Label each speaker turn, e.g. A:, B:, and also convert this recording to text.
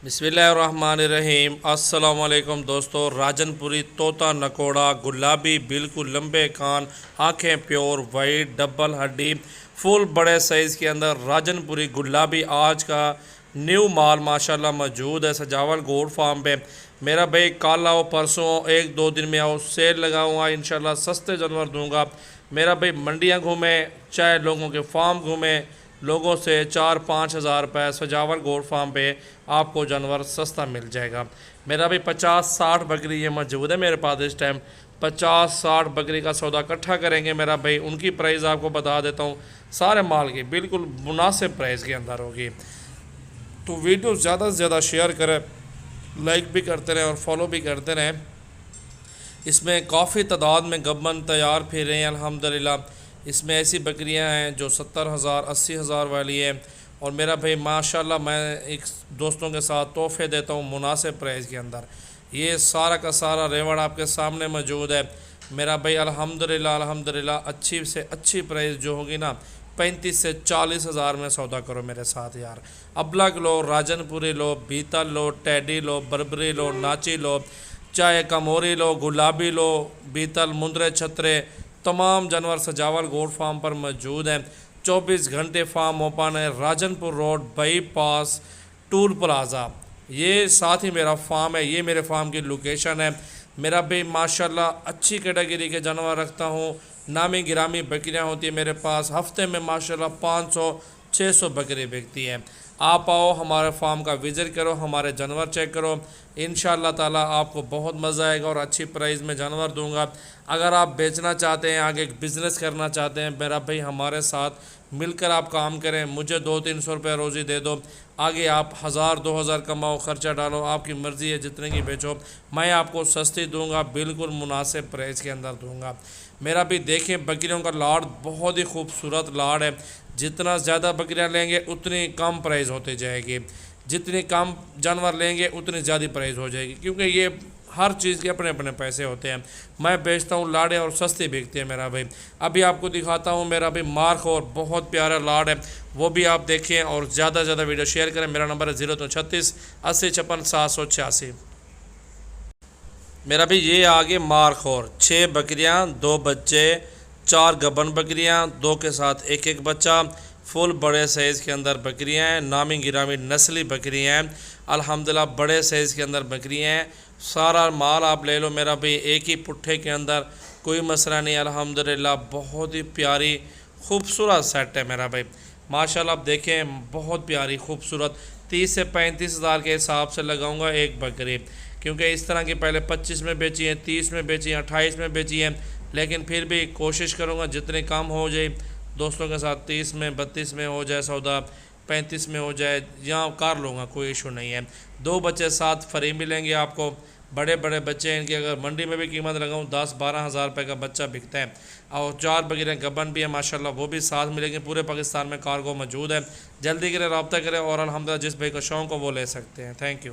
A: बिस्मिल्लाहिर्रहमानिर्रहीम। अस्सलाम वालेकुम दोस्तों। राजनपुरी तोता नकोड़ा गुलाबी, बिल्कुल लंबे कान, आंखें प्योर वाइट, डबल हड्डी, फुल बड़े साइज़ के अंदर राजनपुरी गुलाबी आज का न्यू माल माशाल्लाह मौजूद है सजावल गोड फार्म पे। मेरा भाई कल आओ, परसों एक दो दिन में आओ, सेल लगाऊंगा इंशाल्लाह, सस्ते जानवर दूंगा। मेरा भाई मंडियाँ घूमे, चाहे लोगों के फार्म घूमे, लोगों से 4-5 हज़ार रुपये सजावल गोड फार्म पे आपको जानवर सस्ता मिल जाएगा। मेरा भी 50-60 बकरी ये मौजूद है मेरे पास इस टाइम। 50-60 बकरी का सौदा इकट्ठा करेंगे मेरा भाई, उनकी प्राइस आपको बता देता हूँ। सारे माल की बिल्कुल मुनासिब प्राइस के अंदर होगी। तो वीडियो ज़्यादा से ज़्यादा शेयर करें, लाइक भी करते रहें और फॉलो भी करते रहें। इसमें काफ़ी तादाद में गब्बन तैयार फिर रहे हैं अल्हम्दुलिल्लाह। इसमें ऐसी बकरियां हैं जो 70,000 80,000 वाली है। और मेरा भाई माशाल्लाह मैं एक दोस्तों के साथ तोहफे देता हूँ मुनासिब प्राइस के अंदर। ये सारा का सारा रेवड़ आपके सामने मौजूद है मेरा भाई। अल्हम्दुलिल्लाह अल्हम्दुलिल्लाह अच्छी से अच्छी प्राइस जो होगी ना, 35 से 40 हज़ार में सौदा करो मेरे साथ यार। अबलग लो, राजनपुरी लो, बीतल लो, टैडी लो, बरबरी लो, नाची लो, चाहे कमोरी लो, गुलाबी लो, बीतल, मुंदरे, छतरे, तमाम जानवर सजावल गोड फार्म पर मौजूद हैं। 24 घंटे फार्म ओपन है। Rajanpur road bypass tool plaza, ये साथ ही मेरा फार्म है। ये मेरे फार्म की लोकेशन है। मेरा भी माशाल्लाह अच्छी कैटेगरी के जानवर रखता हूँ। नामी गिरामी बकरियाँ होती है मेरे पास। हफ्ते में माशाल्लाह 500-600 बकरी बिकती है। आप आओ, हमारे फार्म का विज़िट करो, हमारे जानवर चेक करो। इंशाअल्लाह ताला आपको बहुत मज़ा आएगा और अच्छी प्राइस में जानवर दूंगा। अगर आप बेचना चाहते हैं, आगे बिज़नेस करना चाहते हैं, मेरा भाई हमारे साथ मिलकर आप काम करें। मुझे 200-300 रुपये रोज़ी दे दो, आगे आप 1000-2000 कमाओ, ख़र्चा डालो, आपकी मर्ज़ी है जितने की बेचो। मैं आपको सस्ती दूंगा, बिल्कुल मुनासिब प्राइस के अंदर दूंगा। मेरा भी देखें, बकरियों का लाड़ बहुत ही खूबसूरत लाड़ है। जितना ज़्यादा बकरियां लेंगे उतनी कम प्राइस होती जाएगी, जितनी कम जानवर लेंगे उतनी ज़्यादा प्राइस हो जाएगी, क्योंकि ये हर चीज़ के अपने अपने पैसे होते हैं। मैं बेचता हूँ लाड़े और सस्ते बिकते हैं मेरा भाई। अभी आपको दिखाता हूँ मेरा भाई मार्क और बहुत प्यारा लाड़ है, वो भी आप देखें और ज़्यादा से ज़्यादा वीडियो शेयर करें। मेरा नंबर है 0336 80 56 786। मेरा भी ये आगे मार्क और 6 बकरियाँ, 2 बच्चे, 4 गबन बकरियाँ, 2 के साथ एक बच्चा, फुल बड़े साइज़ के अंदर बकरियाँ हैं। नामी गिरामी नस्ली बकरियाँ हैं अल्हम्दुलिल्लाह, बड़े साइज़ के अंदर बकरियाँ हैं। सारा माल आप ले लो मेरा भाई, एक ही पुट्ठे के अंदर, कोई मसला नहीं अल्हम्दुलिल्लाह। बहुत ही प्यारी खूबसूरत सेट है मेरा भाई माशाल्लाह। आप देखें बहुत प्यारी खूबसूरत। 30 से 35 हज़ार के हिसाब से लगाऊंगा एक बकरी, क्योंकि इस तरह की पहले 25 में बेची है, 30 में बेची है, 28 में बेची है। लेकिन फिर भी कोशिश करूँगा जितने कम हो जाए दोस्तों के साथ, 30 में 32 में हो जाए सौदा, 35 में हो जाए, यहाँ कर लूँगा, कोई इशू नहीं है। 2 बच्चे साथ फ्री मिलेंगे आपको। बड़े बड़े बच्चे हैं इनकी, अगर मंडी में भी कीमत लगाऊँ 10-12 हज़ार रुपये का बच्चा बिकता है। और 4 बकरियाँ गबन भी है माशाल्लाह, वो भी साथ मिलेंगे। पूरे पाकिस्तान में कार्गो मौजूद है। जल्दी करें, रब्ता करें और अल्हम्दुलिल्लाह जिस भाई का शौक़ हो वो ले सकते हैं। Thank you.